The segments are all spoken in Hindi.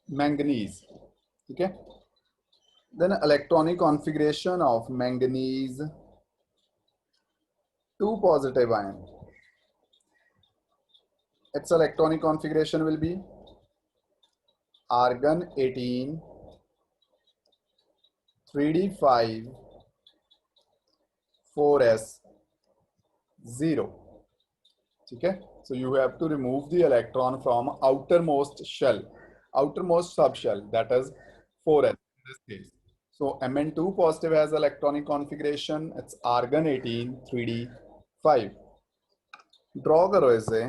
manganese. Okay, then electronic configuration of manganese 2 positive ion. Its electronic configuration will be argon 18 3d5 4s 0. Okay, so you have to remove the electron from outermost shell, outermost subshell, that is 4s in this case. So Mn2 positive has electronic configuration, it's argon 18 3d5. Draw करो इसे.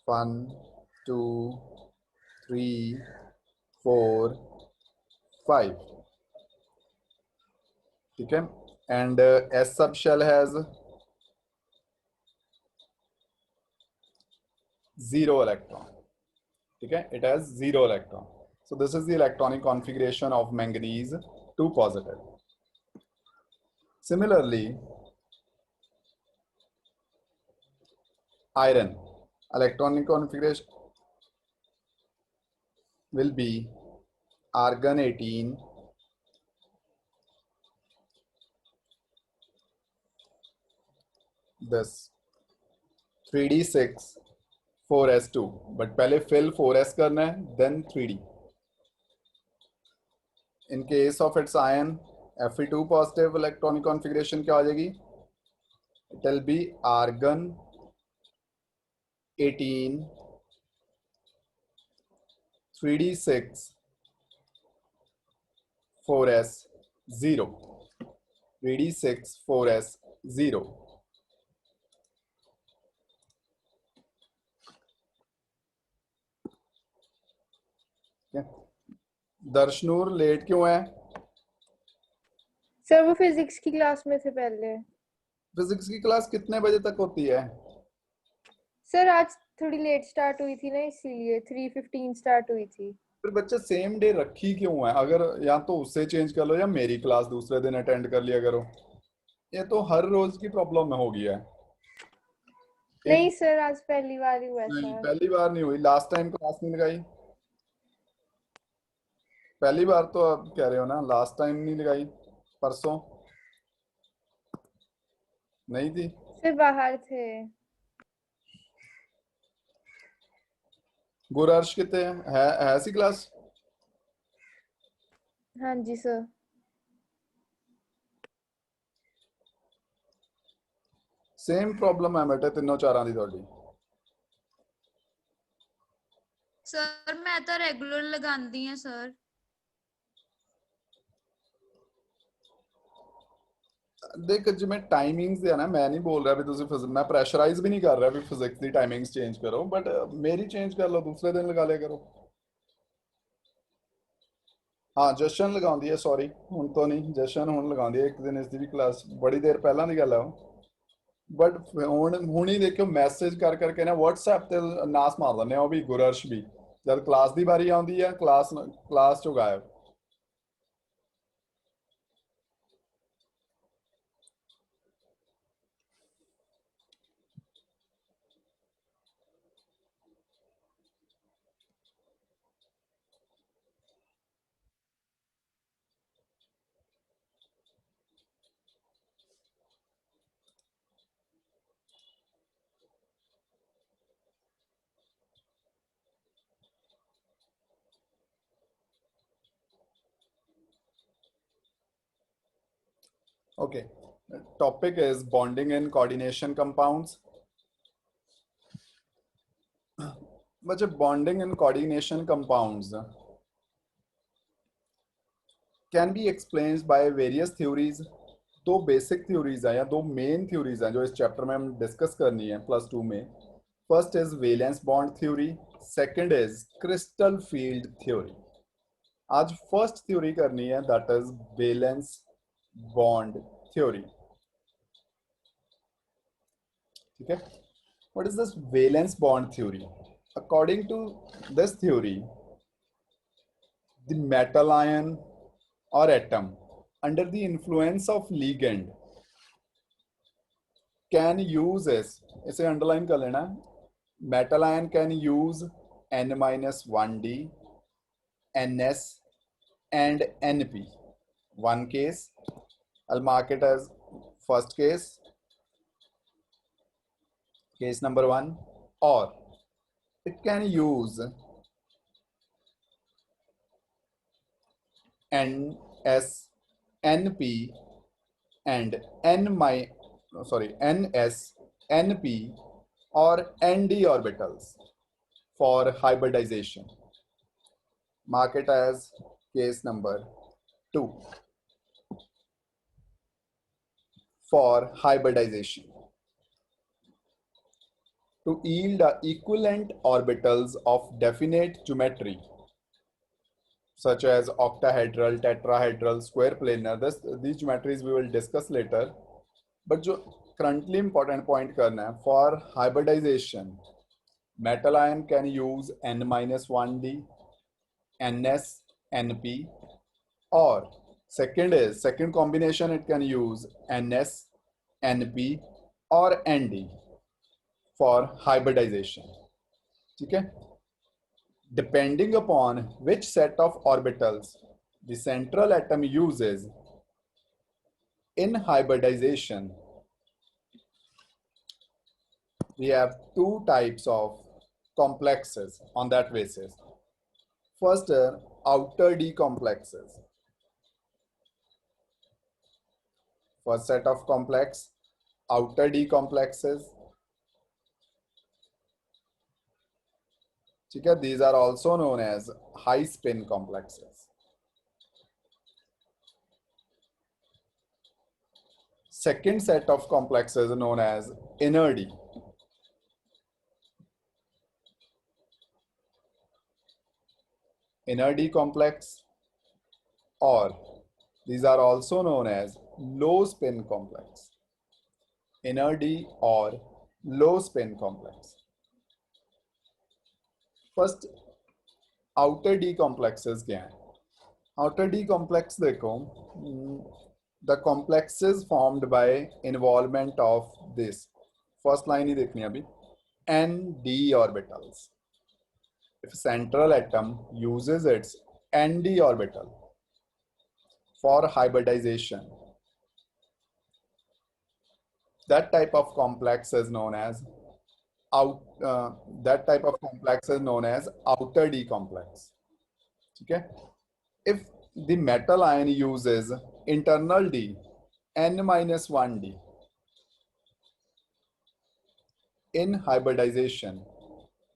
1 2 3 4 5. ठीक है, and S subshell has 0 electron. ठीक है, it has 0 electron. So this is the electronic configuration of manganese 2 positive. Similarly, iron electronic configuration will be argon 18 this 3d6 4s2, but पहले fill 4s करना है, then 3d. In case of its ion Fe2 positive electronic configuration क्या हो जाएगी? It will be argon 18 3d6 4s 0. 3d6 4s 0. दर्शनूर late क्यों है? सर वो फिजिक्स की क्लास में थे पहले. फिजिक्स की क्लास कितने बजे तक होती है? सर आज थोड़ी लेट स्टार्ट हुई थी ना, इसीलिए 3:15 स्टार्ट हुई थी. फिर बच्चे सेम डे रखी क्यों है? अगर या तो उससे चेंज कर लो या मेरी क्लास दूसरे दिन अटेंड कर लिया करो. ये तो हर रोज की प्रॉब्लम में हो गया है. नहीं सर, आज पहली बार ही हुआ है नहीं, सर. पहली बार नहीं हुई. लास्ट टाइम क्लास नहीं लगाई? पहली बार तो आप कह रहे हो ना, लास्ट टाइम नहीं लगाई? परसों नहीं थी? सर बाहर थे. गुरर्श कितने है ऐसी क्लास? हाँ जी सर. सेम प्रॉब्लम है बेटे तीनों चारां दी ਤੁਹਾਡੀ. सर मैं तो रेगुलर लगांदी हैं सर. देख जिमें टाइमिंग्स है ना, मैं नहीं बोल रहा भी तुझे फिजिक्स, मैं प्रेशराइज भी नहीं कर रहा भी फिजिक्स की टाइमिंग्स चेंज करो, बट मेरी चेंज कर लो, दूसरे दिन लगा लिया करो. हाँ जशन लगाਉਂਦੀ ਹੈ, सॉरी ਹੁਣ तो नहीं, जशन ਹੁਣ लगाਉਂਦੀ ਹੈ. एक दिन इसकी भी क्लास बड़ी देर ਪਹਿਲਾਂ ਦੀ ਗੱਲ ਹੈ ਉਹ. बट ਹੁਣ ਹੀ देखियो मैसेज कर करके ना WhatsApp ਤੇ ਨਾਸ ਮਾਰ ਦਿੰਦੇ ਆ ਉਹ ਵੀ, ਗੁਰਰਸ਼ ਵੀ. ਜਦ क्लास ਦੀ ਵਾਰੀ ਆਉਂਦੀ ਹੈ क्लास ਚੋਂ ਗਾਇਬ. Okay, topic is bonding and coordination compounds. बच्चे bonding and coordination compounds can be explained by various theories. दो बेसिक थ्योरीज हैं या दो मेन थ्योरीज हैं जो इस चैप्टर में हम डिस्कस करनी है +2 में. First is valence bond theory, second is crystal field theory. आज फर्स्ट थ्योरी करनी है, that is valence bond theory. ठीक है, what is this valence bond theory? according to this theory, the metal ion or atom under the influence of ligand can use इसे अंडरलाइन कर लेना, metal ion can use N-1d, Ns and Np. One case, I'll mark it as first case number 1, or it can use Ns, Np and Ns, Np or Nd orbitals for hybridization. Mark it as case number 2 for hybridization. To yield equivalent orbitals of definite geometry, such as octahedral, tetrahedral, square planar. These geometries we will discuss later. But जो currently important point करना है, for hybridization, metal ion can use N-1d, Ns, Np, or second combination, it can use Ns, Np or Nd for hybridization. ठीक है? Depending upon which set of orbitals the central atom uses in hybridization, we have two types of complexes on that basis. First, outer D complexes. First set of complex, outer D complexes. These are also known as high spin complexes. Second set of complexes known as inner D. Inner D complex, or these are also known as low spin complex. Inner D or low spin complex. First, outer D complexes क्या हैं? Outer D complex देखो, the complexes formed by involvement of this. First line ही देखनी है अभी. Nd orbitals. If central atom uses its Nd orbital for hybridization, that type of complex is known as outer D complex. Okay? If the metal ion uses internal D, N-1d, in hybridization,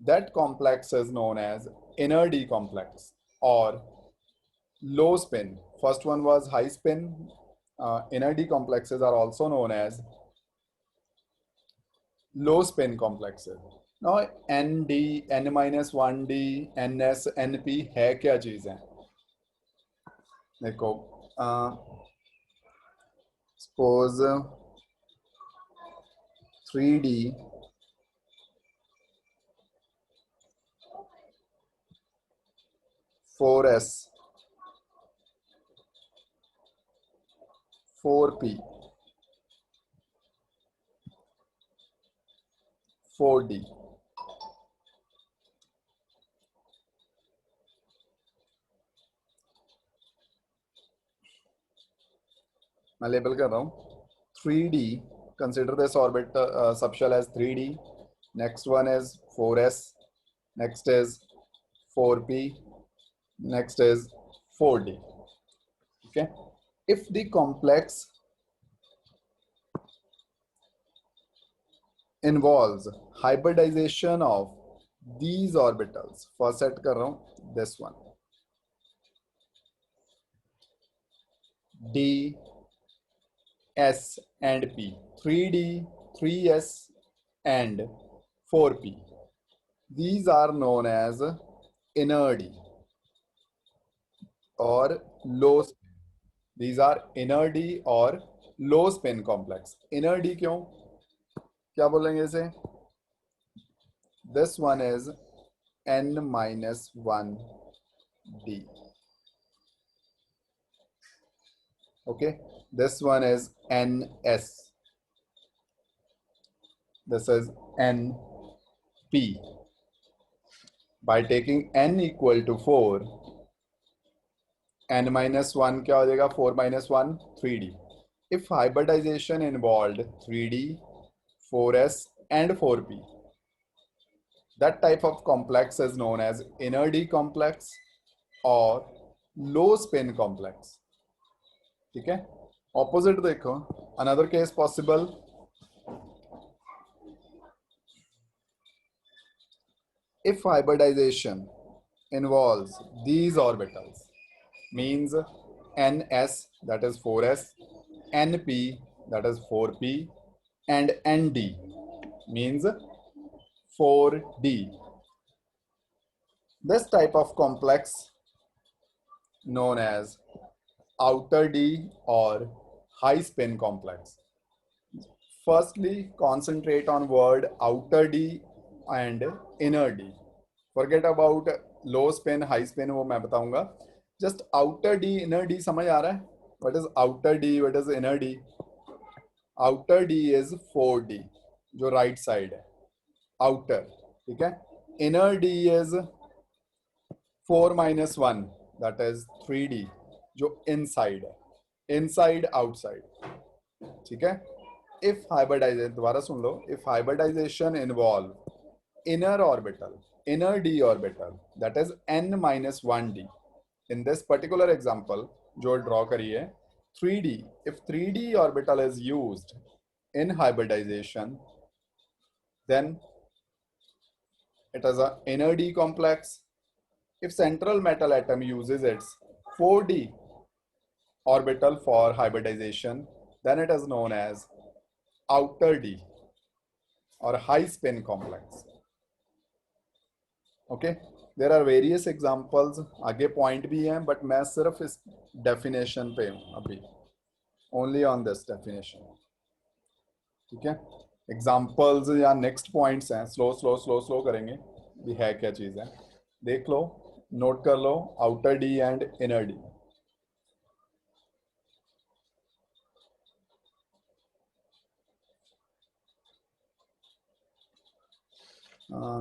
that complex is known as inner D complex or low spin. First one was high spin. Inner D complexes are also known as low spin complexes. Now Nd, N-1d, Ns, Np है क्या चीज है? देखो, suppose 3d, 4s, 4p, 4d. मैं लेबल कर रहा हूँ. 3d, consider this orbit subshell as 3d. Next one is 4s. Next is 4p. Next is 4d. Okay. If the complex involves hybridization of these orbitals, first set कर रहा हूँ this one, D, S and P, 3D, 3S and 4P. These are known as inner D or low spin. These are inner D or low spin complex. Inner D क्यों? क्या बोलेंगे इसे? This one is n-1d. Okay, this one is ns, this is np. By taking n equal to 4, n minus 1 क्या हो जाएगा? 4 minus 1 3d. If hybridization involved 3d, 4s and 4p, that type of complex is known as inner d complex or low spin complex. ठीक है, opposite देखो, another case possible. If hybridization involves these orbitals, means ns, that is 4s, np, that is 4p, and nd, means 4d. This type of complex known as outer d or high spin complex. Firstly, concentrate on word outer d and inner d. Forget about low spin, high spin, वो मैं बताऊंगा. Just outer d, inner d समझ आ रहा है? What is outer d? What is inner d? Outer d is 4d, जो right side है. Outer, ठीक है? Inner d is 4 minus 1, that is 3d, जो inside है. Inside, outside, ठीक है? If hybridization, दोबारा सुन लो, if hybridization involve inner orbital, inner d orbital, that is n minus 1d. In this particular example, जो draw करिए, 3d, if 3d orbital is used in hybridization, then it is an inner d complex. If central metal atom uses its 4d orbital for hybridization, then it is known as outer d or high spin complex. Okay, there are various examples, आगे point भी हैं, but मैं सिर्फ इस definition पे हूँ अभी, only on this definition. ठीक है, examples या next points हैं, slow करेंगे, भी है क्या चीज़ है, देख लो, note कर लो, outer d and inner d.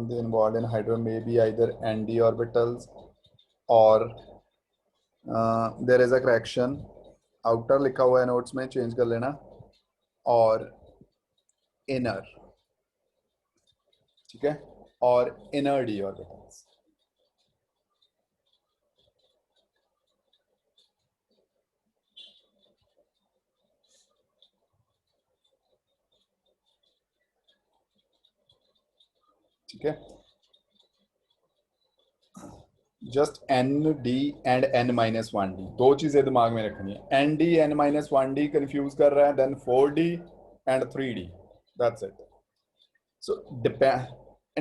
The involved in hydrogen may be either nd orbitals or there is a correction, outer लिखा हुआ है notes में, change कर लेना, और inner, ठीक है, और inner d orbitals. ठीक है, just n d and n minus 1d, दो चीजें दिमाग में रखनी है. N d n minus 1d confuse कर रहा है, then 4d and 3d, that's it. So depend,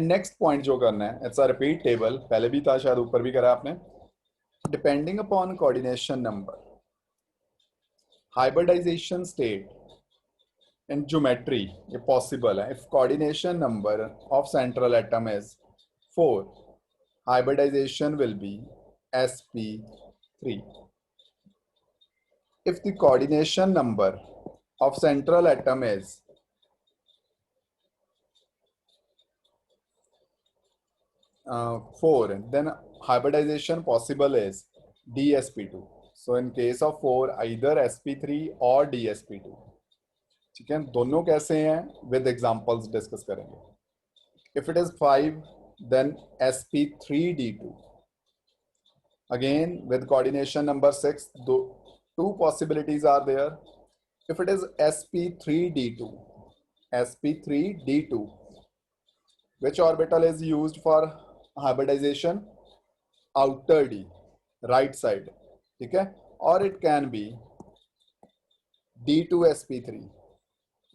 next point जो करना है, इट्स अ रिपीट टेबल, पहले भी था शायद, ऊपर भी करा आपने. Depending upon coordination number, hybridization state in geometry ये possible है. If coordination number of central atom is 4, hybridization will be sp3. If the coordination number of central atom is 4, then hybridization possible is dsp2. So in case of 4, either sp3 or dsp2. ठीक है, दोनों कैसे हैं विद एग्जांपल्स डिस्कस करेंगे. If it is 5, then sp3d2. Again with coordination number 6, two possibilities are there. If it is sp3d2, sp3d2, which orbital is used for hybridization? Outer d, right side, ठीक है, or it can be d2sp3.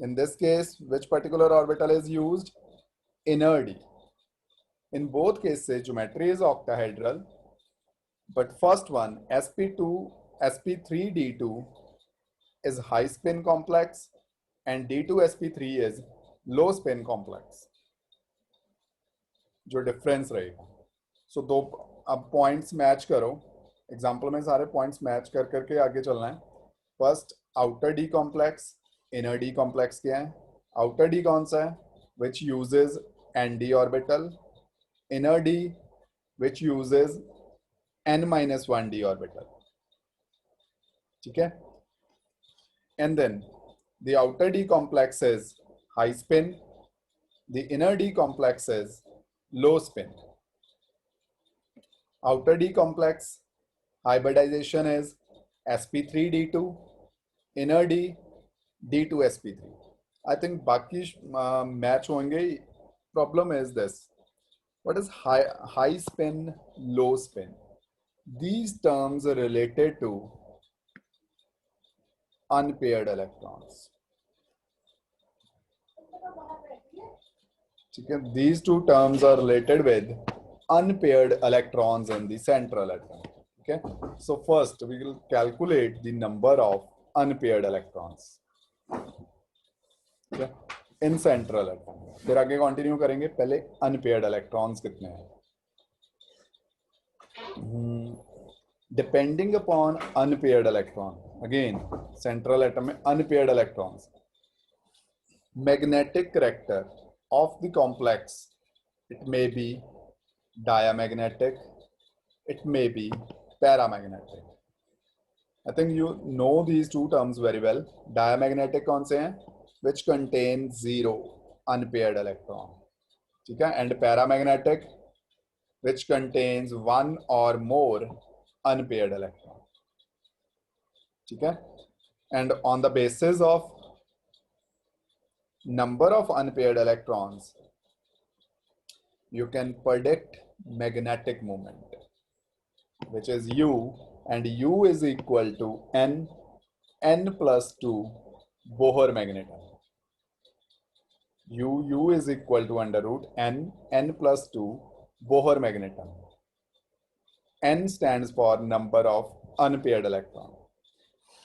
In this case, which particular orbital is used? Inner d. In both cases, geometry is octahedral, but first one, sp3d2 is high spin complex and d2sp3 is low spin complex. जो difference रहेगा, सो दो अब पॉइंट्स मैच करो, एग्जाम्पल में सारे पॉइंट्स मैच कर करके आगे चलना है। First outer d complex, inner d complex क्या है? आउटर डी कौन सा है? Which uses n d orbital, inner d which uses n-1 d orbital, ठीक है। And then the outer d complex is high spin, the inner d complex is low spin. Outer d complex hybridization is sp3d2, inner d d2sp3. I think बाकी match होंगे. Problem is this: what is high spin, low spin? These terms are related to unpaired electrons. These two terms are related with unpaired electrons in the central atom. Okay, so first we will calculate the number of unpaired electrons, okay, in central atom. फिर आगे कंटिन्यू करेंगे, पहले unpaired electrons कितने हैं. Depending upon unpaired electron, again central atom में unpaired electrons, magnetic character of the complex, it may be diamagnetic, it may be paramagnetic. I think you know these two terms very well. Diamagnetic कौन से हैं? Which contain 0 unpaired electron, ठीक है, and paramagnetic which contains 1 or more unpaired electron, ठीक है. And on the basis of number of unpaired electrons, you can predict magnetic moment, which is U, and U is equal to n plus 2 Bohr magneton. U is equal to under root n plus 2 Bohr magneton. N stands for number of unpaired electron.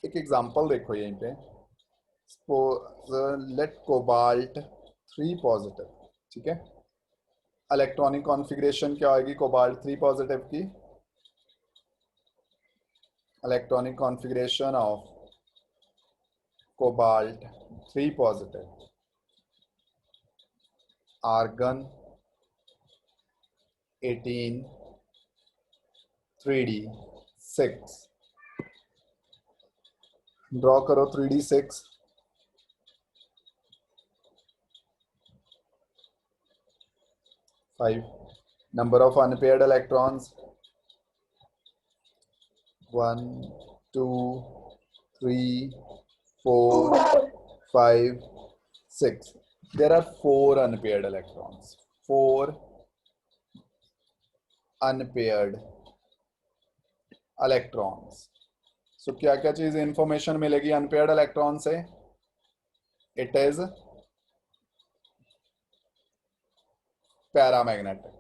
एक एग्जांपल देखो यहीं पे, लेट कोबाल्ट 3 पॉजिटिव, ठीक है. इलेक्ट्रॉनिक कॉन्फ़िगरेशन क्या होगी कोबाल्ट 3 पॉजिटिव की? Electronic configuration of cobalt 3 positive, argon 18 3d6. Draw करो 3d6. Number of unpaired electrons 1 2 3 4 5 6. There are 4 unpaired electrons. 4 unpaired electrons. So क्या क्या चीज इंफॉर्मेशन मिलेगी अनपेयर्ड इलेक्ट्रॉन से? इट इज पैरामैग्नेटिक,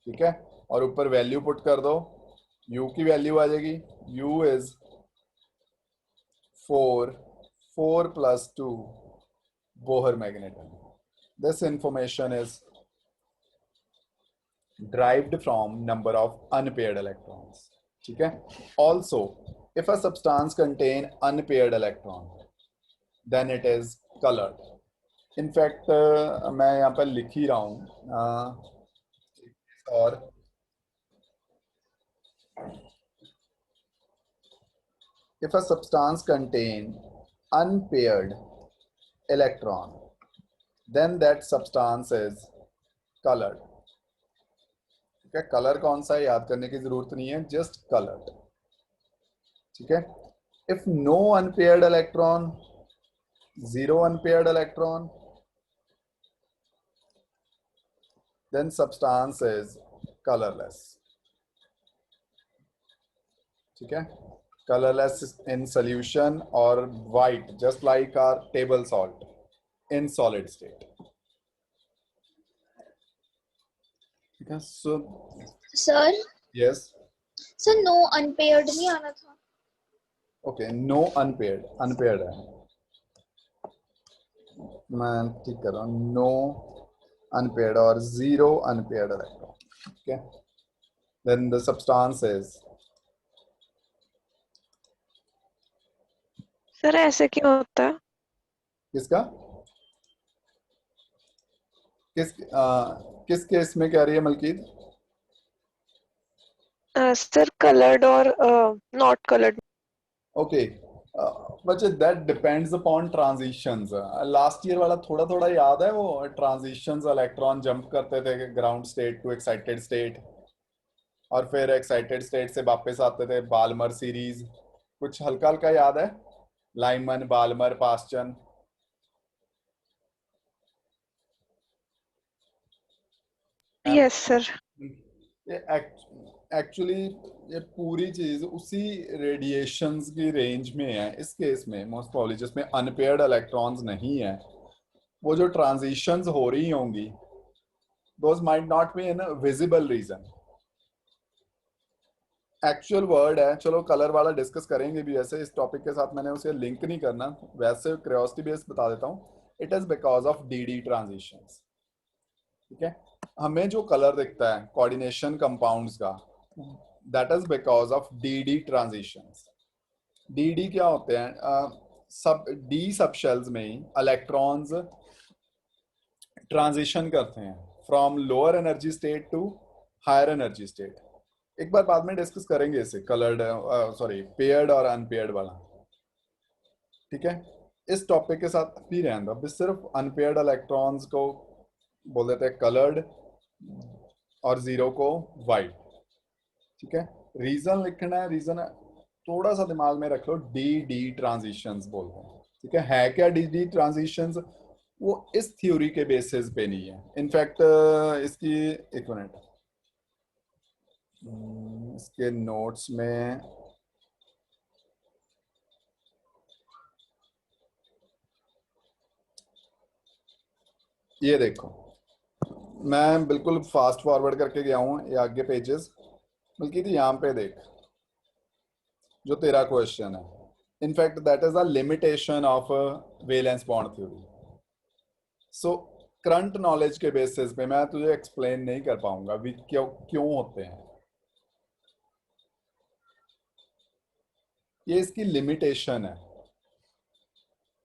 ठीक है. और ऊपर वैल्यू पुट कर दो, U की वैल्यू आ जाएगी. U is 4 plus 2 Bohr magneton. This information is derived from number of unpaired electrons, ठीक है. Also, if a substance contain unpaired electron, then it is colored. In fact, मैं यहाँ पर लिख ही रहा हूँ, और if a substance contain unpaired electron, then that substance is colored. ठीक है. कलर कौन सा है याद करने की जरूरत नहीं है, जस्ट कलर्ड, ठीक है. If no unpaired electron, 0 unpaired electron, then substance is colourless, ठीक है. कलरलेस इन सॉल्यूशन और white just like our table salt in solid state. So, sir yes. Sir no unpaired नहीं आना था. Okay, no unpaired, unpaired है. मैं ठीक कर रहा हूँ. No unpaired or 0 unpaired electron. Okay. Then the substance is, sir ऐसे क्यों होता है? किसका किस केस में कह रही है मलकीत? सर कलर्ड और नॉट कलर्ड. ओके बच्चे, that depends upon transitions. Last year वाला थोड़ा थोड़ा याद है? वो ट्रांजिशंस, इलेक्ट्रॉन जंप करते थे ground state to excited state, और फिर एक्साइटेड स्टेट से वापस आते थे. बाल्मर सीरीज कुछ हल्का हल्का याद है? Lyman, Balmer, Paschen. Yes sir. ये एक्चुअली ये पूरी चीज उसी रेडिएशंस की रेंज में है. इस केस में मोस्ट प्रॉब्ली जिसमें अनपेयर्ड इलेक्ट्रॉन्स नहीं है, वो जो ट्रांजिशंस हो रही होंगी, those might not be in visible region. Actual word है. चलो कलर वाला डिस्कस करेंगे भी. वैसे इस टॉपिक के साथ मैंने उसे लिंक नहीं करना, वैसे क्यूरियोसिटी बेस बता देता हूँ. It is because of D transitions. ठीक है, हमें जो कलर दिखता है कोऑर्डिनेशन कंपाउंड्स का, that is because of D transitions. D क्या होते हैं? सब डी सब शेल्स में ही इलेक्ट्रॉन्स ट्रांजिशन करते हैं from lower energy state to higher energy state. एक बार बाद में डिस्कस करेंगे इसे, कलर्ड पेयर्ड और अनपेयर्ड वाला. ठीक है, इस टॉपिक के साथ भी रहने दो. अभी सिर्फ अनपेयर्ड इलेक्ट्रॉन्स को बोल देते हैं कलर्ड और 0 को वाइट. ठीक है, रीजन लिखना है. रीजन थोड़ा सा दिमाग में रख लो. डी ट्रांजिशंस बोलते हैं. ठीक है क्या डी ट्रांजिशंस? वो इस थ्योरी के बेसिस पे नहीं है. इनफैक्ट इसकी एक मिनट, इसके नोट्स में ये देखो, मैं बिल्कुल फास्ट फॉरवर्ड करके गया हूं ये आगे पेजेस. बल्कि यहाँ पे देख जो तेरा क्वेश्चन है. In fact that is a limitation of valence bond theory. So current knowledge के बेसिस पे मैं तुझे एक्सप्लेन नहीं कर पाऊंगा भी क्यों होते हैं. ये इसकी लिमिटेशन है.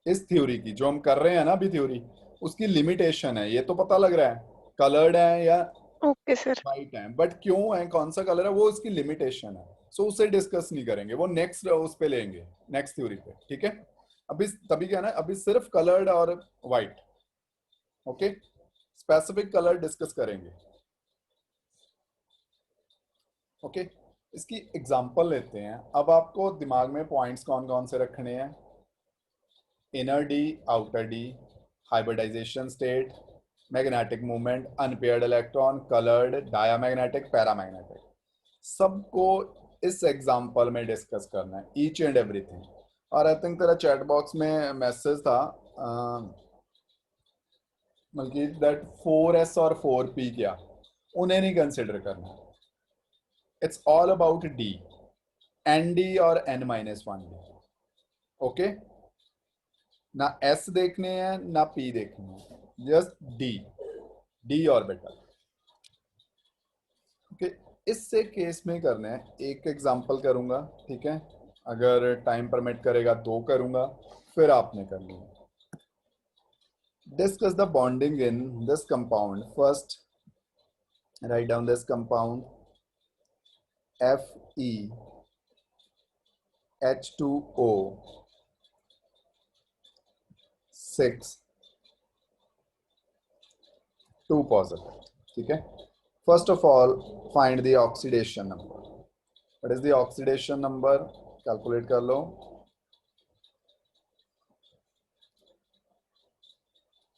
इस थ्योरी की जो हम कर रहे हैं ना अभी थ्योरी, उसकी लिमिटेशन है. ये तो पता लग रहा है कलर्ड है या ओके सर. वाइट है, बट क्यों है, कौन सा कलर है, वो इसकी लिमिटेशन है. सो उसे डिस्कस नहीं करेंगे, वो नेक्स्ट उस पे लेंगे, नेक्स्ट थ्योरी पे. ठीक है, अभी तभी क्या ना, अभी सिर्फ कलर्ड और white. Okay, specific colour discuss करेंगे. ओके, इसकी एग्जांपल लेते हैं. अब आपको दिमाग में पॉइंट्स कौन कौन से रखने हैं? Inner d, outer d, hybridization state, magnetic movement, unpaired electron, coloured, diamagnetic, paramagnetic. सबको इस एग्जांपल में डिस्कस करना है, ईच एंड एवरीथिंग. और आई थिंक तेरा चैट बॉक्स में मैसेज था बल्कि दैट 4s और 4p क्या, उन्हें नहीं कंसिडर करना. It's all about D, nd और n-1d. ओके, ना s देखने हैं ना p देखने हैं, जस्ट डी ऑर्बिटल. ओके, इससे केस में करना है. एक एग्जांपल करूंगा, ठीक है, अगर टाइम परमिट करेगा 2 करूंगा, फिर आपने कर लिया. Discuss the bonding in this compound. First, write down this compound Fe H2O 6 2 positive. ठीक है, first of all find the oxidation number. What is the oxidation number? Calculate कर लो.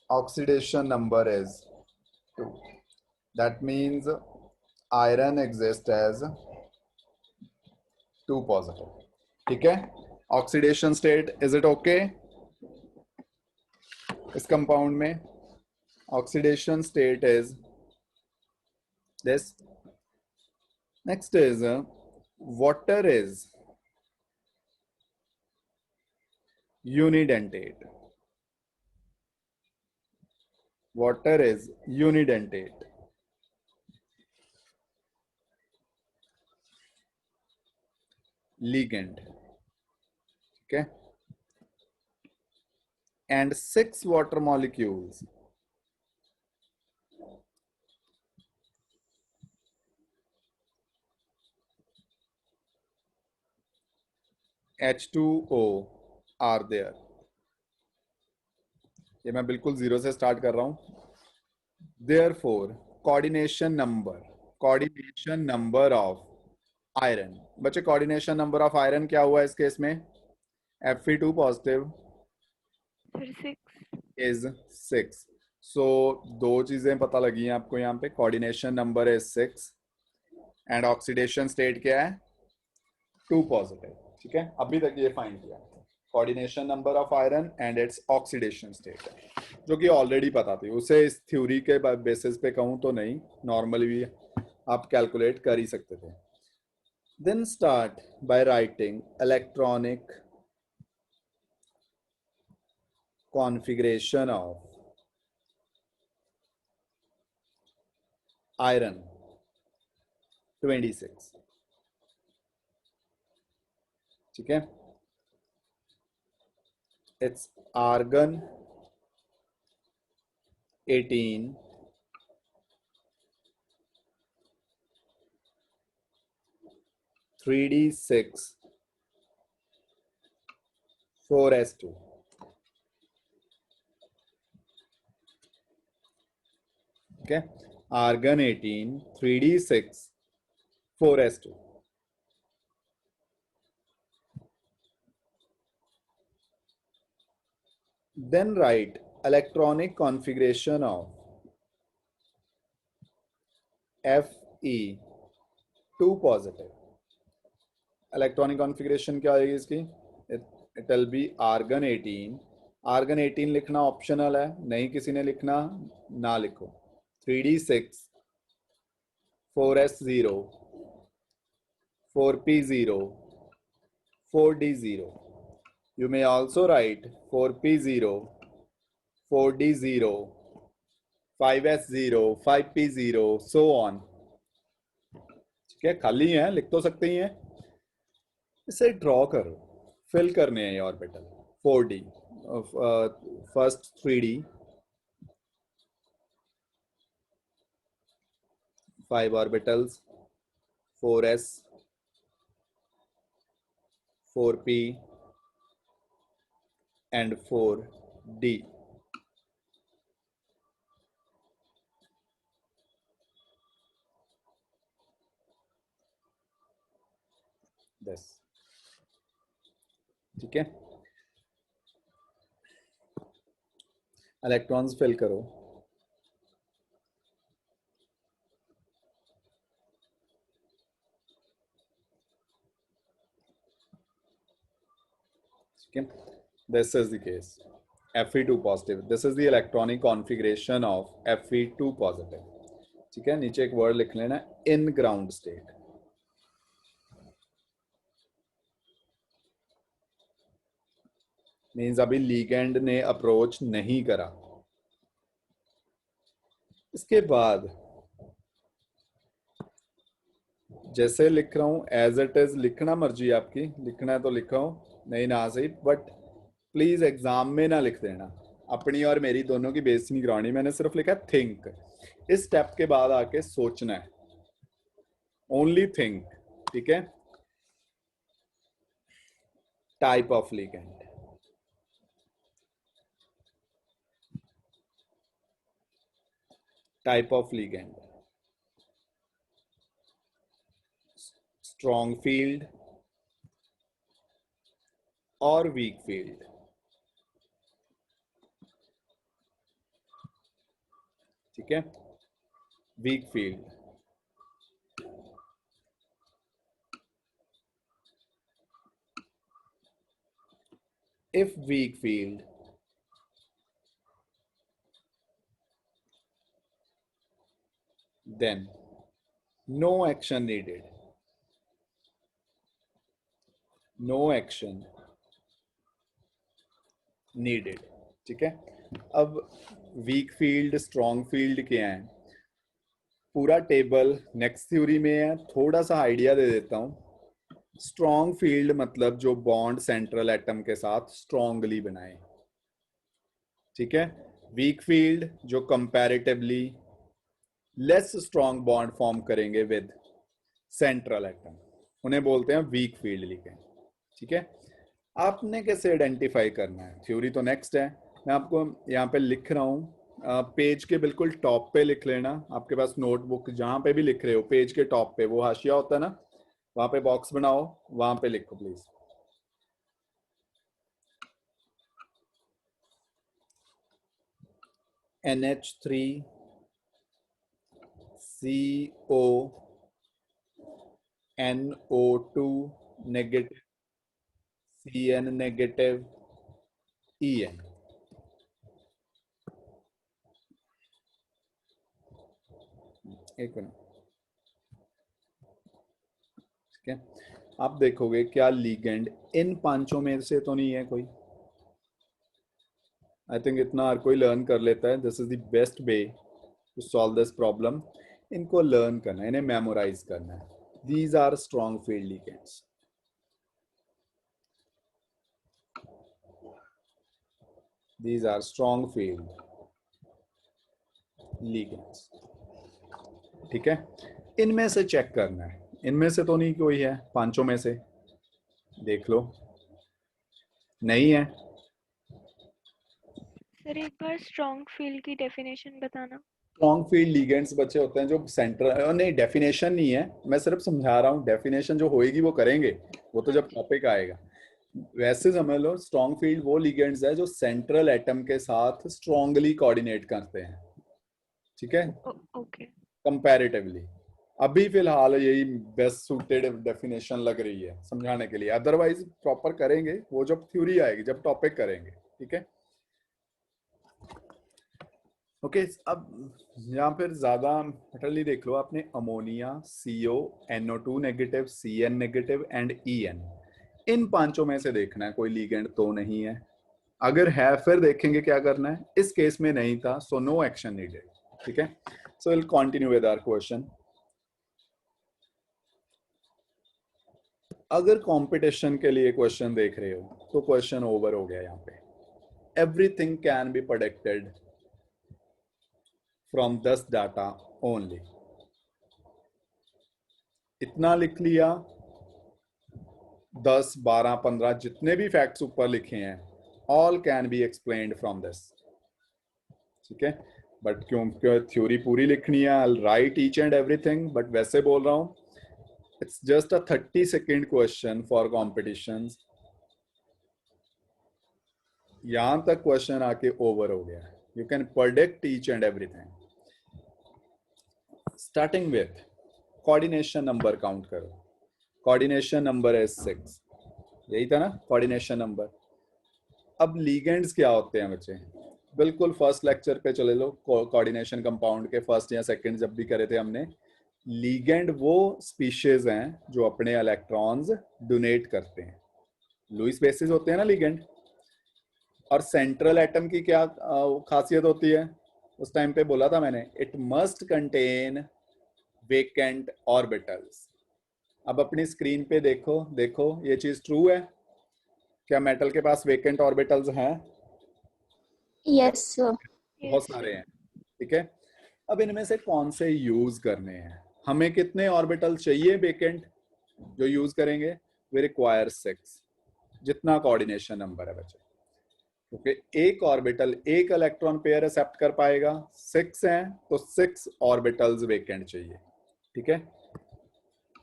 Oxidation number is 2. That means iron exists as 2 positive. ठीक है, oxidation state is it okay? इस कंपाउंड में oxidation state is this. Next is water is unidentate. water is unidentate. Ligand. Okay. And 6 water molecules H2O are there. ये मैं बिल्कुल जीरो से स्टार्ट कर रहा हूं. Therefore, coordination number of iron. बच्चे coordination number of iron क्या हुआ इस केस में? Fe2 positive 36 is 6. So दो चीजें पता लगी हैं आपको यहाँ पे. Coordination number is 6 and oxidation state क्या है? 2 positive. ठीक है, अभी तक ये फाइंड किया. Coordination number of iron and its oxidation state, जो कि ऑलरेडी पता थी. उसे इस थ्योरी के बेसिस पे कहूं तो नहीं, नॉर्मली भी आप कैलकुलेट कर ही सकते थे. Then start by writing electronic configuration of iron 26. ठीक है, it's argon 18, 3d6, 4s2. Okay, argon 18, 3d6, 4s2. Then write electronic configuration of Fe2 positive. Electronic configuration क्या आएगी इसकी? It will be argon 18. Argon 18 लिखना ऑप्शनल है, नहीं किसी ने लिखना ना लिखो. 3d6, 4s0, 4p0, 4d0. You may also write 4p0, 4d0, 5s0, 5p0, so on. ठीक है, खाली है, लिख तो सकते ही हैं. इसे ड्रॉ करो, फिल करने हैं ये orbital. 4d, first 3d, 5 orbitals, 4s, 4p and 4d. This. ठीक है, इलेक्ट्रॉन्स फिल करो. ठीक है, this is the case. Fe2 positive. This is the electronic configuration of Fe2 positive. ठीक है, नीचे एक वर्ड लिख लेना, in ground state. मीन्स अभी लीगेंड ने अप्रोच नहीं करा. इसके बाद जैसे लिख रहा हूं एज इट इज, लिखना मर्जी आपकी, लिखना है तो लिखो, नहीं ना सही, बट प्लीज एग्जाम में ना लिख देना. अपनी और मेरी दोनों की बेइज्जती नहीं करानी. मैंने सिर्फ लिखा थिंक. इस स्टेप के बाद आके सोचना है, ओनली थिंक. ठीक है, type of ligand, type of ligand, strong field और वीक फील्ड. ठीक है, weak field, if weak field, then no action needed. No action needed. ठीक है, अब वीक फील्ड स्ट्रॉन्ग फील्ड क्या है, पूरा टेबल नेक्स्ट थ्योरी में है, थोड़ा सा आइडिया दे देता हूं। स्ट्रॉन्ग फील्ड मतलब जो बॉन्ड सेंट्रल एटम के साथ स्ट्रॉन्गली बनाए, ठीक है। वीक फील्ड जो comparatively less strong bond form करेंगे विद सेंट्रल एटम, उन्हें बोलते हैं वीक फील्ड लिगेंड, ठीक है। आपने कैसे आइडेंटिफाई करना है, थ्योरी तो नेक्स्ट है, मैं आपको यहाँ पे लिख रहा हूँ, पेज के बिल्कुल टॉप पे लिख लेना। आपके पास नोटबुक जहां पे भी लिख रहे हो, पेज के टॉप पे वो हाशिया होता है ना, वहां पे बॉक्स बनाओ, वहां पे लिखो please. NH3 CO NO2 negative CN negative EN। एक मिनट, ठीक है। आप देखोगे क्या लीगेंड इन पांचों में से तो नहीं है कोई। आई थिंक इतना हर कोई लर्न कर लेता है। This is the best way to solve this problem. इनको लर्न करना है, इन्हें मेमोराइज करना है। These are strong field ligands. These are strong field ligands, ठीक है। इनमें से चेक करना है, इनमें से तो नहीं कोई है, पांचों में से देख लो, नहीं है। सर एक बार स्ट्रॉन्ग फील्ड की डेफिनेशन बताना। स्ट्रॉन्ग फील्ड लिगेंड्स बच्चे होते हैं जो सेंट्रल, नहीं डेफिनेशन नहीं है, मैं सिर्फ समझा रहा हूँ। डेफिनेशन जो होएगी वो करेंगे, वो तो जब टॉपिक आएगा। वैसे समझ लो, स्ट्रॉन्ग फील्ड वो लिगेंड्स है जो सेंट्रल एटम के साथ स्ट्रॉन्गली कोऑर्डिनेट करते हैं, ठीक है, ओके। कंपैरेटिवली। अभी फिलहाल यही बेस्ट सूटेड डेफिनेशन लग रही है समझाने के लिए, अदरवाइज प्रॉपर करेंगे वो जब थ्योरी आएगी, जब टॉपिक करेंगे, ठीक है। ओके अब यहाँ पर ज्यादा हटली देख लो आपने, ammonia CO NO2 negative CN negative and EN, इन पांचों में से देखना है कोई लीगेंड तो नहीं है। अगर है फिर देखेंगे क्या करना है। इस केस में नहीं था, सो नो एक्शन नीडेड, ठीक है। So will continue with our question. अगर कंपटीशन के लिए क्वेश्चन देख रहे हो तो क्वेश्चन ओवर हो गया यहाँ पे। Everything can be predicted from this data only. इतना लिख लिया, 10 12 15 जितने भी फैक्ट्स ऊपर लिखे हैं, all can be explained from this, ठीक है। बट क्योंकि थ्योरी पूरी लिखनी है, I write each and everything, but वैसे बोल रहा हूं, it's just a 30-second question for competition. यहां तक क्वेश्चन आके ओवर हो गया। You can predict each and everything. Starting with coordination number count करो। कोऑर्डिनेशन नंबर है 6, यही था ना कोऑर्डिनेशन नंबर। अब लीगेंड्स क्या होते हैं बच्चे, बिल्कुल फर्स्ट लेक्चर पे चले लो, कोऑर्डिनेशन कंपाउंड के फर्स्ट या सेकंड जब भी करे थे हमने। लीगेंड वो स्पीशीज हैं जो अपने इलेक्ट्रॉन्स डोनेट करते हैं, लुईस बेसिस होते हैं ना लीगेंड। और सेंट्रल एटम की क्या खासियत होती है, उस टाइम पे बोला था मैंने, it must contain vacant orbitals. अब अपनी स्क्रीन पे देखो, देखो ये चीज ट्रू है क्या, मेटल के पास वेकेंट ऑर्बिटल्स हैं? Yes sir. बहुत सारे हैं, ठीक है। अब इनमें से कौन से यूज करने हैं, हमें कितने ऑर्बिटल चाहिए वेकेंट जो यूज करेंगे? वी रिक्वायर 6, जितना कोऑर्डिनेशन नंबर है बच्चे, क्योंकि एक ऑर्बिटल एक इलेक्ट्रॉन पेयर एक्सेप्ट कर पाएगा, 6 हैं तो 6 ऑर्बिटल्स वेकेंट चाहिए, ठीक है।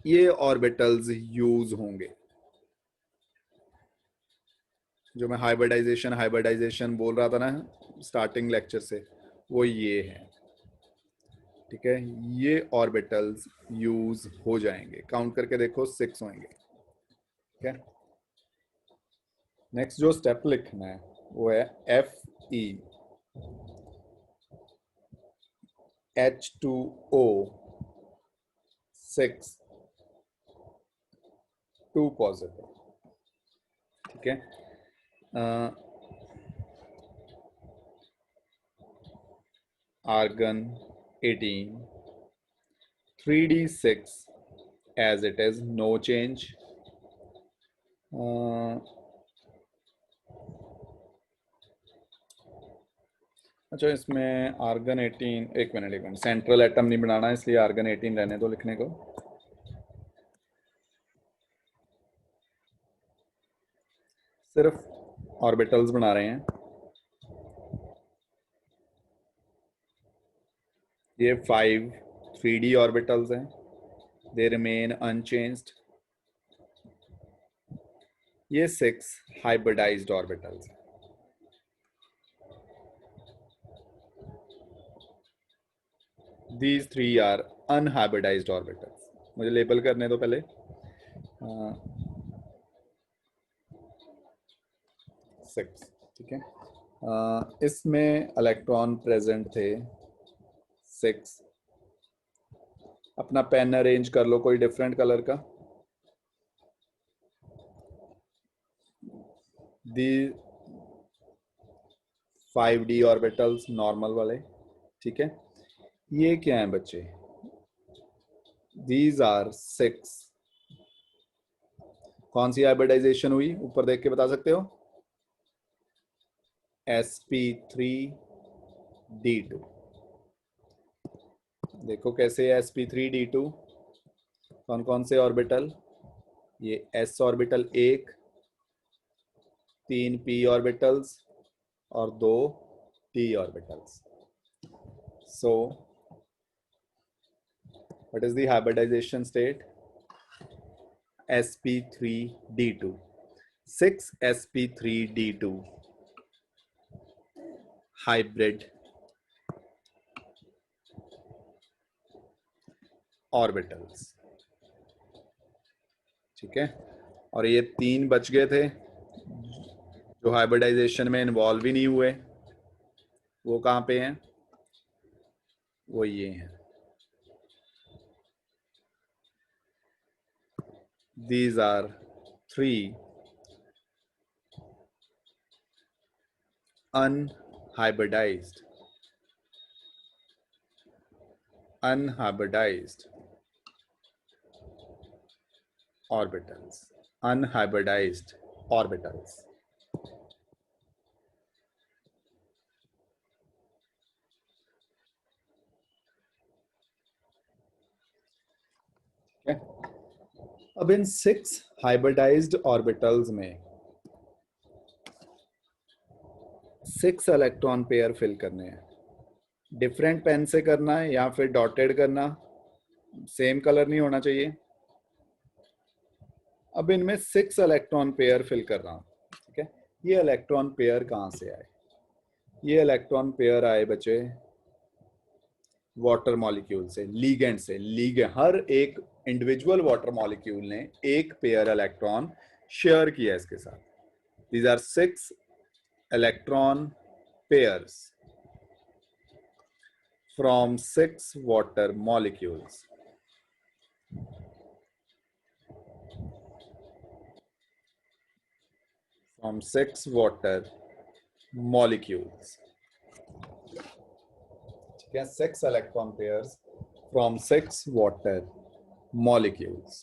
ये ऑर्बिटल्स यूज होंगे, जो मैं हाइब्रिडाइजेशन बोल रहा था ना स्टार्टिंग लेक्चर से, वो ये है, ठीक है। ये ऑर्बिटल्स यूज हो जाएंगे, काउंट करके देखो 6 होंगे, ठीक है। नेक्स्ट जो स्टेप लिखना है वो है Fe H2O 6 2 पॉजिटिव, ठीक है। argon 18, 3d6 as it is, no change. अच्छा, इसमें आर्गन 18, एक मिनट, सेंट्रल एटम नहीं बनाना, इसलिए आर्गन 18 रहने दो लिखने को। सिर्फ ऑर्बिटल्स बना रहे हैं। ये 5 3D ऑर्बिटल्स हैं, दे रिमेन अनचेंज्ड। ये 6 हाइब्रिडाइज्ड ऑर्बिटल्स हैं। These 3 are unhybridized orbitals. मुझे लेबल करने दो पहले। 6, ठीक है। इसमें इलेक्ट्रॉन प्रेजेंट थे 6। अपना पेन अरेंज कर लो कोई डिफरेंट कलर का। दी 5D ऑर्बिटल्स नॉर्मल वाले, ठीक है। ये क्या है बच्चे? These are 6। कौन सी हाइब्रिडाइजेशन हुई, ऊपर देख के बता सकते हो? sp3d2। देखो कैसे है sp3d2। कौन कौन से ऑर्बिटल? ये s ऑर्बिटल 1, 3 p ऑर्बिटल्स और 2 t orbitals. So what is the hybridization state? sp3d2, 6 sp3d2 hybrid orbitals, ठीक है। और ये 3 बच गए थे जो हाइब्रिडाइजेशन में इन्वॉल्व ही नहीं हुए। वो कहाँ पे हैं? वो ये हैं। These are 3 unhybridized orbitals. Unhybridized orbitals. ठीक है। अब इन 6 हाइब्रिडाइज्ड ऑर्बिटल्स में 6 इलेक्ट्रॉन पेयर फिल करने हैं। डिफरेंट पेन से करना है या फिर डॉटेड करना, सेम कलर नहीं होना चाहिए। अब इनमें 6 इलेक्ट्रॉन पेयर फिल कर रहा हूं, ठीक है। ये इलेक्ट्रॉन पेयर कहां से आए? ये इलेक्ट्रॉन पेयर आए बच्चे वाटर मॉलिक्यूल से, लीगेंड से। लीगेंड, हर एक इंडिविजुअल वाटर मॉलिक्यूल ने एक पेयर इलेक्ट्रॉन शेयर किया इसके साथ। These are 6 electron pairs from 6 water molecules. From 6 water molecules. ठीक है, 6 electron pairs from 6 water molecules.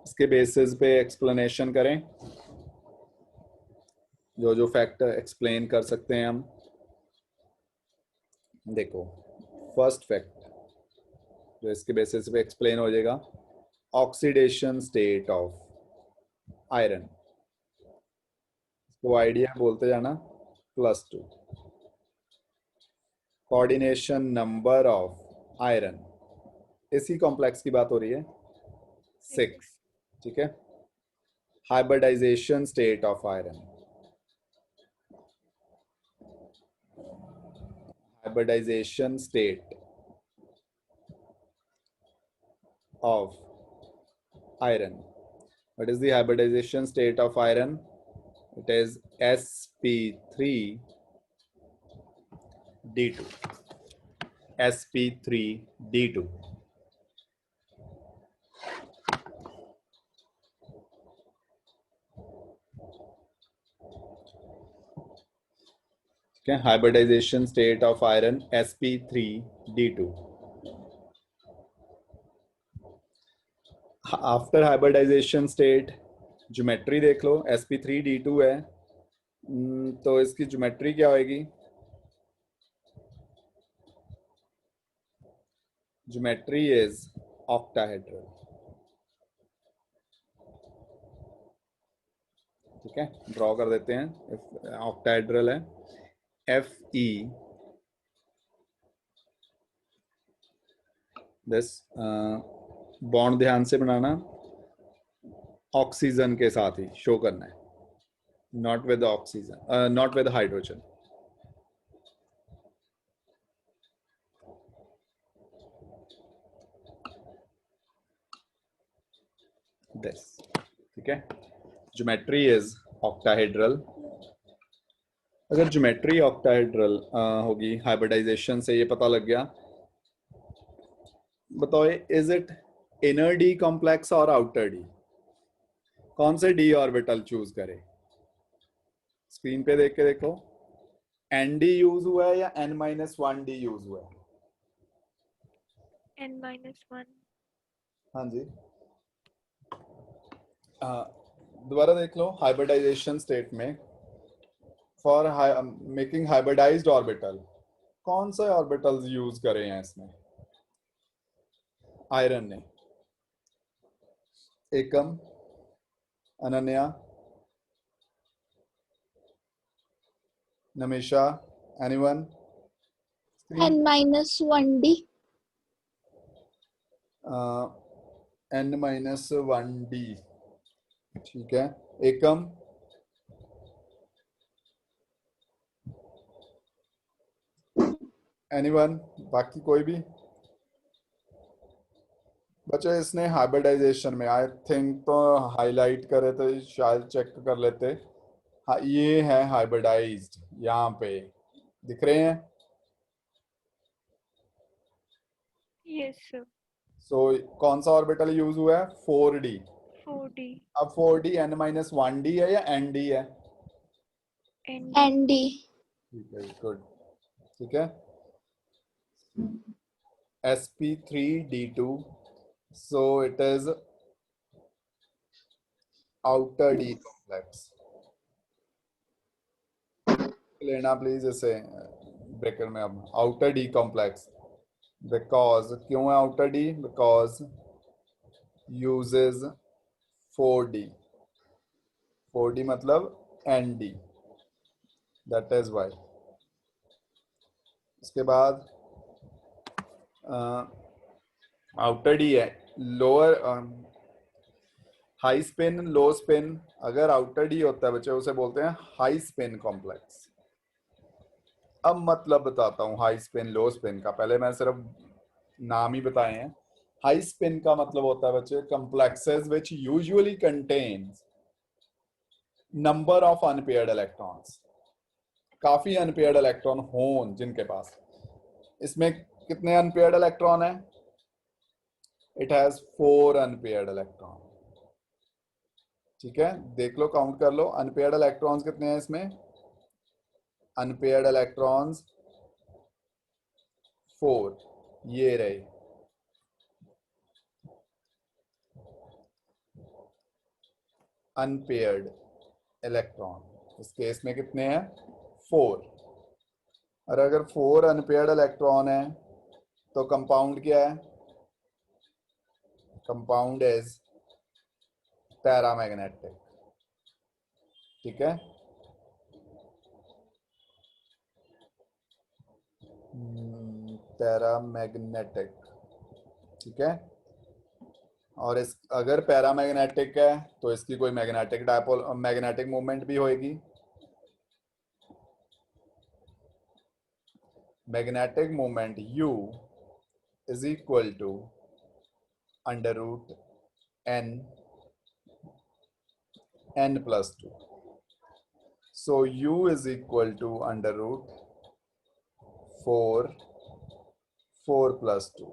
इसके बेसिस पे एक्सप्लेनेशन करें। जो जो फैक्ट एक्सप्लेन कर सकते हैं हम। देखो, फर्स्ट फैक्ट जो इसके बेसिस पे एक्सप्लेन हो जाएगा, ऑक्सीडेशन स्टेट ऑफ आयरन। इसको आइडिया बोलते जाना, +2। कोऑर्डिनेशन नंबर ऑफ आयरन, इसी कॉम्प्लेक्स की बात हो रही है, 6, ठीक है। Hybridization state of iron, hybridization state of iron. What is the hybridization state of iron? It is sp3d2. sp3d2. Okay, hybridization state of iron sp3d2. After hybridization state geometry देख लो, sp3d2 है, तो इसकी ज्योमेट्री क्या होगी? Geometry is octahedral. ठीक है, ड्रॉ कर देते हैं. ऑक्टाहेड्रल है, Fe दिस बॉन्ड ध्यान से बनाना, ऑक्सीजन के साथ ही शो करना है, not with oxygen, not with hydrogen. This, ठीक है. Geometry is octahedral. अगर ज्योमेट्री ऑक्टाहेड्रल होगी, हाइब्रिडाइजेशन से ये पता लग गया. बताओ, is it inner d complex और आउटर डी? कौन से डी ऑर्बिटल चूज करें? स्क्रीन पे देख के देखो, एन डी यूज हुआ है या n-1 डी यूज हुआ है? n-1. हाँ जी. दोबारा देख लो, हाइब्रिडाइजेशन स्टेट में फॉर मेकिंग हाइब्रिडाइज्ड ऑर्बिटल कौन से ऑर्बिटल्स यूज करे हैं इसमें आयरन ने? एकम, Ananya, Namisha, anyone? n-1d. n-1d. ठीक है. एकम, एनीवन? बाकी कोई भी बच्चे? इसने हाइब्रिडाइजेशन में आई थिंक तो हाईलाइट करे तो शायद चेक कर लेते. हाँ, ये है हाइब्रिडाइज्ड, यहाँ पे दिख रहे हैं. Yes, sir. सो कौन सा ऑर्बिटल यूज हुआ है? 4d. 4d. अब 4d n-1d है या nd है? nd. ठीक है, गुड. ठीक है. sp3d2, so it is outer d complex. लेना प्लीज इसे ब्रैकेट में. अब आउटर डी कॉम्प्लेक्स, बिकॉज क्यों है outer D? Because uses 4d. 4d मतलब nd, दैट इज वाई. उसके बाद आउटर डी है, lower high spin, low spin. अगर आउटर डी होता है बच्चे, उसे बोलते हैं हाई स्पिन कॉम्प्लेक्स. अब मतलब बताता हूँ हाई स्पिन लो स्पिन का. पहले मैं सिर्फ नाम ही बताए हैं. हाई स्पिन का मतलब होता है बच्चे complexes which usually contains number of unpaired electrons. काफी अनपेयर्ड इलेक्ट्रॉन हों जिनके पास. इसमें कितने अनपेयर्ड इलेक्ट्रॉन है? It has 4 unpaired electron. ठीक है, देख लो, काउंट कर लो. अनपेयर्ड इलेक्ट्रॉन्स कितने हैं इसमें? अनपेयर्ड इलेक्ट्रॉन्स 4, ये रहे. अनपेयर्ड इलेक्ट्रॉन इस केस में कितने हैं? 4. और अगर 4 अनपेयर्ड इलेक्ट्रॉन है तो कंपाउंड क्या है? Compound is paramagnetic. ठीक है. पैरामैग्नेटिक. ठीक है. और इस अगर पैरामैग्नेटिक है तो इसकी कोई मैग्नेटिक मूवमेंट भी होएगी. Magnetic movement U is equal to √n+2. So U is equal to √4 +2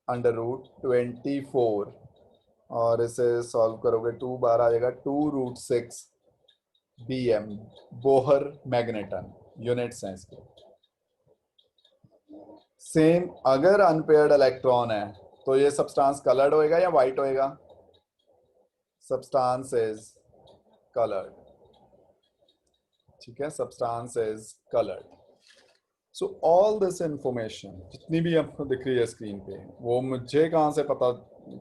√24. और इसे सॉल्व करोगे 2 बार आ जाएगा 2√6 BM बोहर मैग्नेटन यूनिट्स हैं इसके। सेम अगर अनपेयर्ड इलेक्ट्रॉन है तो ये सब्सटेंस कलर्ड होएगा या वाइट होएगा? सब्सटेंस इज कलर्ड, ठीक है, substance is coloured. So all this information जितनी भी आपको दिख रही है स्क्रीन पे, वो मुझे कहाँ से पता,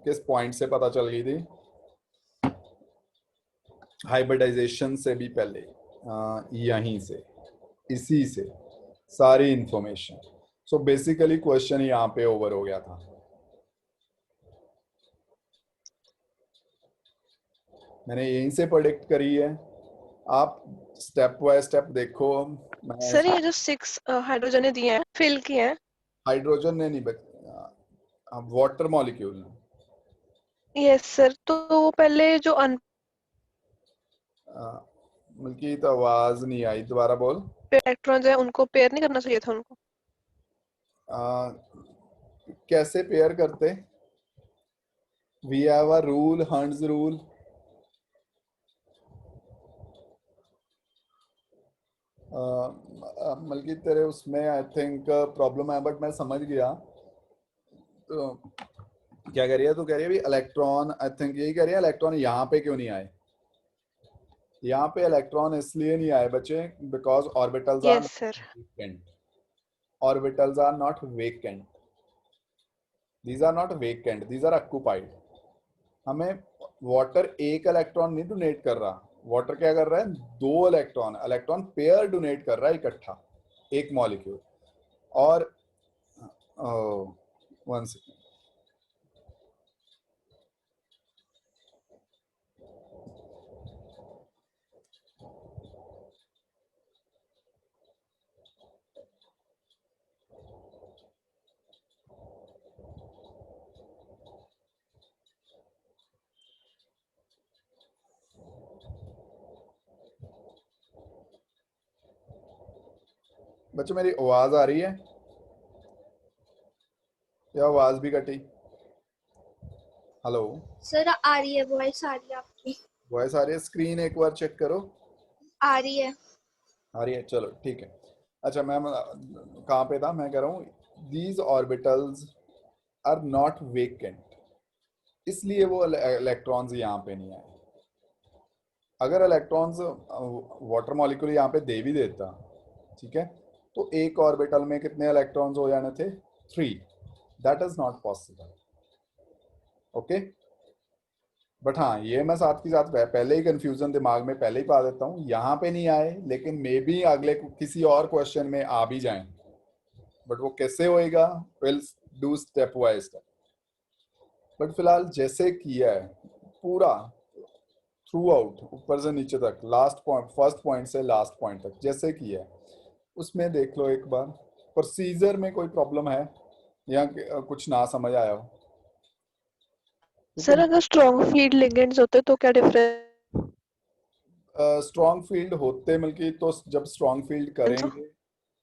किस पॉइंट से पता चल गई थी? हाइब्रिडाइजेशन से भी पहले, यहीं से, इसी से सारी इंफॉर्मेशन। सो बेसिकली क्वेश्चन यहाँ पे ओवर हो गया था। मैंने यहीं से प्रेडिक्ट करी है। आप स्टेप बाय स्टेप देखो। मैं सर ये जो 6 हाइड्रोजन दिए हैं फिल किए हैं। हाइड्रोजन ने नहीं वाटर मॉलिक्यूल ने। यस सर, तो पहले जो बल्कि तो आवाज नहीं आई, दोबारा बोल। इलेक्ट्रॉन्स है उनको पेयर नहीं करना चाहिए था उनको? कैसे पेयर करते? We have a rule, Hund's rule. बल्कि तेरे उसमें आई थिंक प्रॉब्लम है, बट मैं समझ गया। तो क्या कह रही है? तो कह रही है भी इलेक्ट्रॉन, आई थिंक यही कह रही है, इलेक्ट्रॉन यहाँ पे क्यों नहीं आए? यहाँ पे इलेक्ट्रॉन इसलिए नहीं आए बच्चे because orbitals are yes sir. vacant. Orbitals are not vacant. These are not vacant. These are occupied. हमें वाटर एक इलेक्ट्रॉन नहीं डोनेट कर रहा, वाटर क्या कर रहा है? 2 इलेक्ट्रॉन, इलेक्ट्रॉन पेयर डोनेट कर रहा है इकट्ठा, एक मॉलिक्यूल। और 1 सेकेंड, बच्चों मेरी आवाज आ रही है या आवाज भी कटी? हेलो, सर आ रही है, वॉइस आ रही है आपकी। वॉइस आ रही है? स्क्रीन एक बार चेक करो। आ रही है। आ रही है, चलो ठीक है। अच्छा, मैं कहाँ पे था? मैं कह रहा हूँ these orbitals are not vacant, इसलिए वो इलेक्ट्रॉन्स यहाँ पे नहीं आए। अगर इलेक्ट्रॉन्स वाटर मॉलिक्यूल यहाँ पे दे भी देता, ठीक है, तो एक ऑर्बिटल में कितने इलेक्ट्रॉन्स हो जाने थे? 3। That is not possible. Okay, but हाँ, ये मैं साथ के साथ पहले ही कंफ्यूजन दिमाग में पहले ही पा देता हूँ, यहाँ पे नहीं आए लेकिन मे बी अगले किसी और क्वेश्चन में आ भी जाएं, बट वो कैसे होएगा? Will do step by step. But फिलहाल जैसे किया है पूरा थ्रू आउट, ऊपर से नीचे तक, लास्ट पॉइंट, फर्स्ट पॉइंट से लास्ट पॉइंट तक जैसे किया है, उसमें देख लो एक बार। प्रोसीजर में कोई प्रॉब्लम है या कुछ ना समझ आया हो? सर अगर स्ट्रॉन्ग फील्ड लिगेंड्स होते तो क्या डिफरेंस? स्ट्रॉन्ग फील्ड होते मिलके तो जब स्ट्रॉन्ग फील्ड करेंगे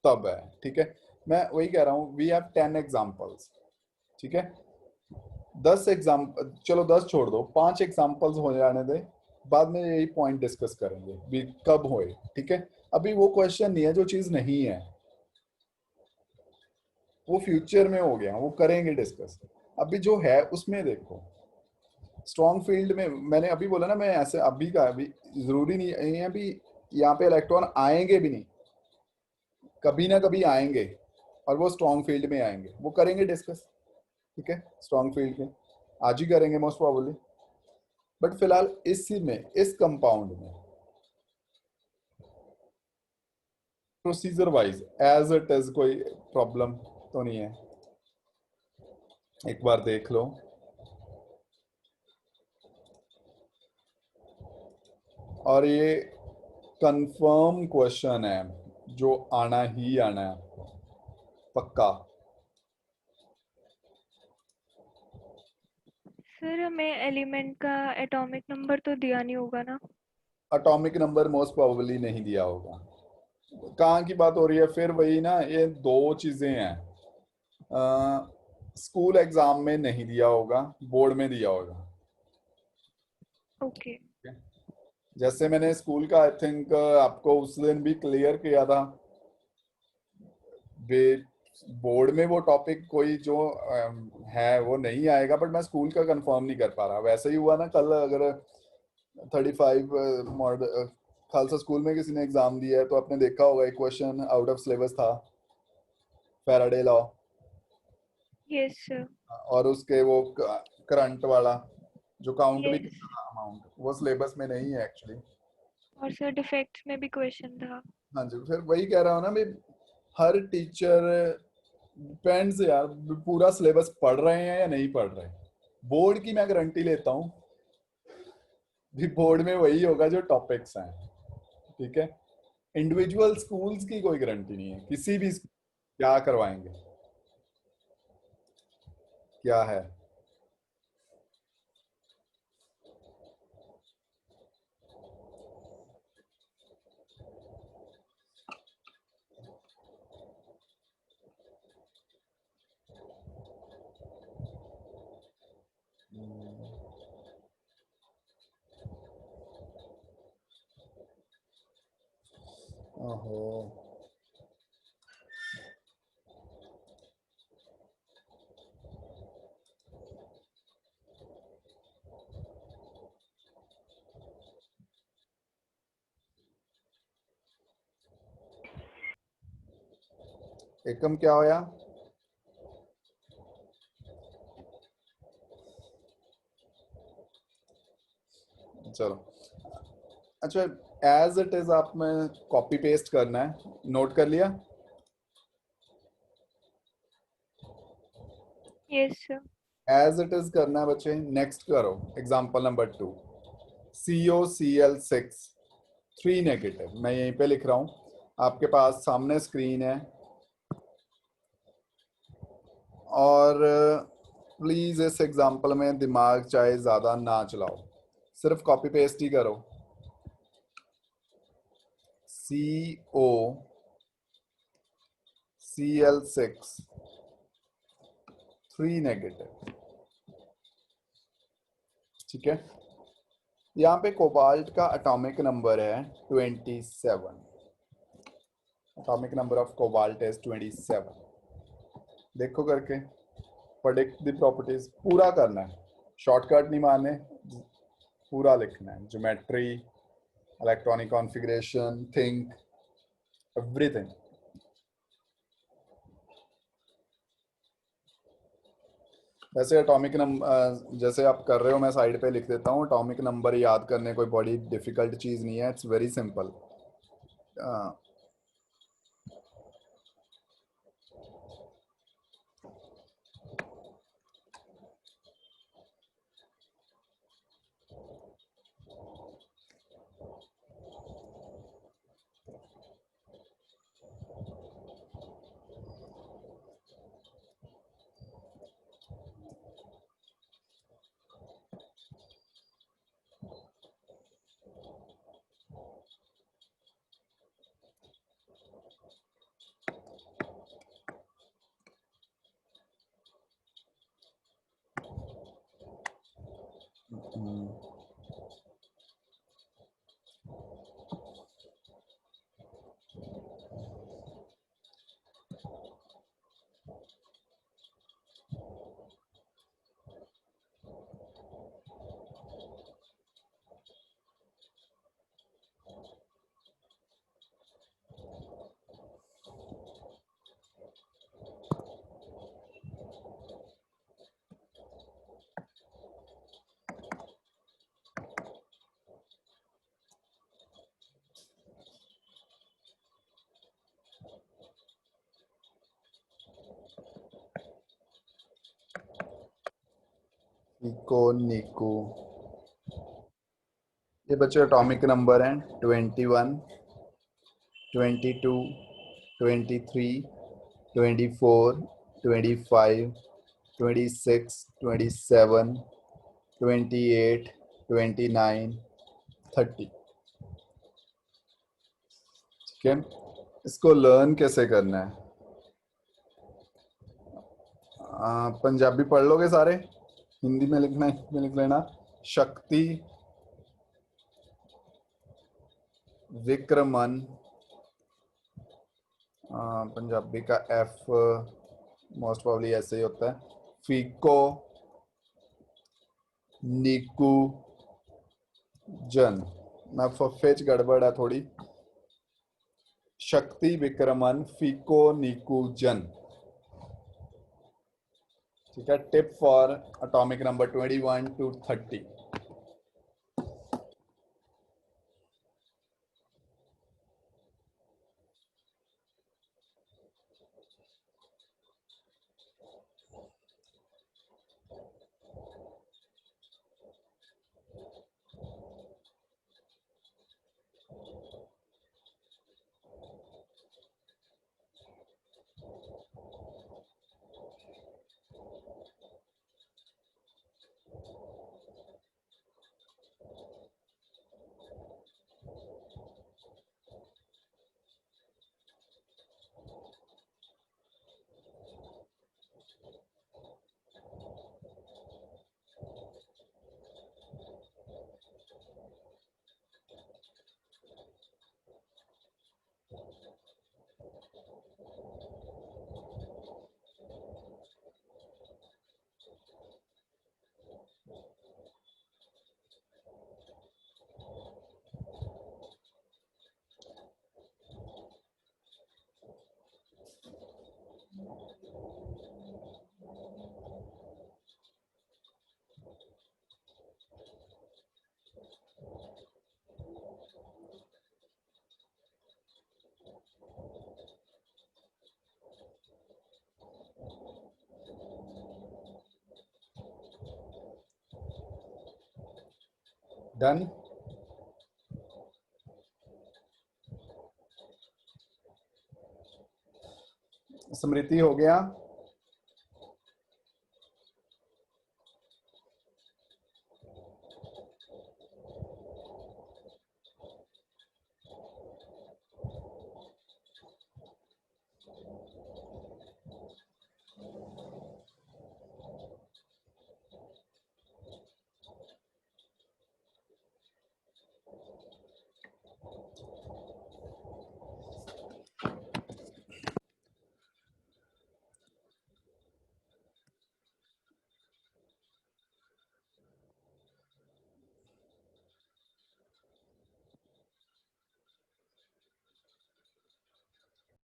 तब है, ठीक है। मैं वही कह रहा हूँ, वी हैव 10 एग्जांपल्स, ठीक है। 10 एग्जाम्पल, चलो 10 छोड़ दो, 5 एग्जांपल्स हो जाने दे, बाद में यही पॉइंट डिस्कस करेंगे भी कब होए, ठीक है। अभी वो क्वेश्चन नहीं है जो चीज नहीं है, वो फ्यूचर में हो गया, वो करेंगे डिस्कस। अभी जो है उसमें देखो, स्ट्रॉन्ग फील्ड में मैंने अभी बोला ना, मैं ऐसे अभी का अभी जरूरी नहीं है भी यहाँ पे इलेक्ट्रॉन आएंगे भी नहीं, कभी ना कभी आएंगे और वो स्ट्रॉन्ग फील्ड में आएंगे, वो करेंगे डिस्कस, ठीक है। स्ट्रॉन्ग फील्ड के आज ही करेंगे मोस्ट प्रोबेबली, बट फिलहाल इसी में, इस कंपाउंड में procedure wise as it is कोई प्रॉब्लम तो नहीं है, एक बार देख लो। और ये कंफर्म क्वेश्चन है जो आना ही आना है आपको, पक्का। सर हमें एलिमेंट का एटॉमिक नंबर तो दिया नहीं होगा ना? एटॉमिक नंबर मोस्ट प्रोबेबली नहीं दिया होगा। कहाँ की बात हो रही है फिर? वही ना, ये 2 चीजें हैं, स्कूल एग्जाम में नहीं दिया होगा, बोर्ड में दिया होगा। ओके। जैसे मैंने स्कूल का आई थिंक आपको उस दिन भी क्लियर किया था, बोर्ड में वो टॉपिक कोई जो है वो नहीं आएगा, बट मैं स्कूल का कंफर्म नहीं कर पा रहा। वैसे ही हुआ ना कल, अगर 35 मॉडल खालसा स्कूल में किसी ने एग्जाम दिया है तो आपने देखा होगा एक क्वेश्चन आउट ऑफ सिलेबस था, फैराडे लॉ, यस सर। और उसके वो करंट वाला जो काउंट भी यस। करता था अमाउंट, वो सिलेबस में नहीं है एक्चुअली। और सर डिफेक्ट्स में भी क्वेश्चन था। हाँ जी, फिर वही कह रहा हूँ ना भाई, हर टीचर डिपेंड्स यार, पूरा सिलेबस पढ़ रहे हैं या नहीं पढ़ रहे हैं। बोर्ड की मैं गारंटी लेता हूँ भी बोर्ड में वही होगा जो टॉपिक्स हैं, ठीक है। इंडिविजुअल स्कूल्स की कोई गारंटी नहीं है, किसी भी क्या करवाएंगे, क्या है। ओहो, एकम क्या होया? चलो अच्छा, एज इट इज आप में कॉपी पेस्ट करना है, नोट कर लिया? Yes sir. As it is करना है बच्चे। नेक्स्ट करो एग्जांपल नंबर 2, COCl6 3 नेगेटिव। मैं यहीं पे लिख रहा हूँ, आपके पास सामने स्क्रीन है, और प्लीज इस एग्जांपल में दिमाग चाहे ज्यादा ना चलाओ, सिर्फ कॉपी पेस्ट ही करो। COCl6 3 नेगेटिव, ठीक है। यहाँ पे कोबाल्ट का एटॉमिक नंबर है 27, atomic number of cobalt is 27। देखो करके, प्रेडिक्ट द प्रॉपर्टीज, पूरा करना है, शॉर्टकट नहीं मारने, पूरा लिखना है। Geometry, electronic configuration, think, everything. वैसे एटॉमिक नंबर जैसे आप कर रहे हो, मैं साइड पे लिख देता हूँ, एटॉमिक नंबर याद करने कोई बड़ी डिफिकल्ट चीज़ नहीं है, इट्स वेरी सिंपल। इको निको, ये बच्चे एटॉमिक नंबर हैं 21, 22, 23, 24, 25, 26, 27, 28, 29, 30, ठीक है। इसको लर्न कैसे करना है? पंजाबी पढ़ लोगे सारे? हिंदी में लिखना है, हिंदी में लिख लेना। शक्ति विक्रमन, पंजाबी का एफ मोस्ट प्रॉब्ली ऐसे ही होता है, फीको, नीकू जन, ना फफे च गड़बड़ है थोड़ी, शक्ति विक्रमन फीको नीकू जन। ठीक है, tip for atomic number 21 to 30। Done. स्मृति हो गया।